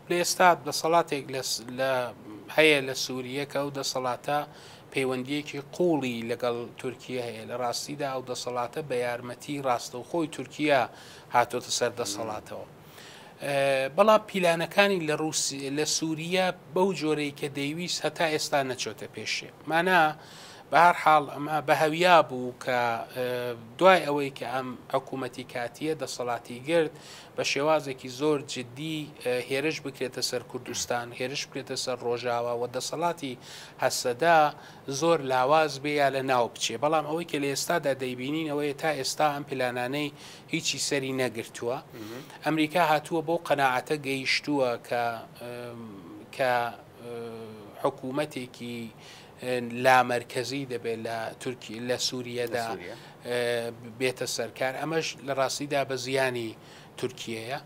لە ئێستا دەسەڵاتێک هەیە لە سووریە کە ئەو دەسەڵاتە پەیوەندیەکی قوڵی لەگەڵ تورکیا هەیە لە ڕاستیدا ئەو دەسەڵاتە بە یارمەتی ڕاستەوخۆی تورکیا هاتۆتە سەر دەسەڵاتەوە. بەڵام پیلانەکانی لە سووریا بەو جۆرەی کە دەیویست هەتا ئێستا نەچۆتە پێشێ مانە بە هەر حاڵ ئەمە بەهەویا بوو کە دوای ئەوەی کە ئەم حکوومەتی کاتیە دەسەڵاتی گرت بە شێوازێکی زۆر جددی هێرش بکرێتە سەر کوردستان هێرش بکرێتە سەر ڕۆژاوە و دەسەڵاتی هەسەدا زۆر لاواز بێ لە ناو بچێ بەڵام ئەوەی کە لە ئێستادا دەیبینین ئەوەیە تا ئێستا ئەم پلانانەی هیچی سەری نەگرتووە ئەمریکا هاتووە بۆ قەناعەتە گەیشتووە کە حکوومەتێکی لامەرکەزی دەبێت لە سووریەدا بێتە سەرکار ئەمەش لە ڕاستیدا بە زیانی تورکیەیە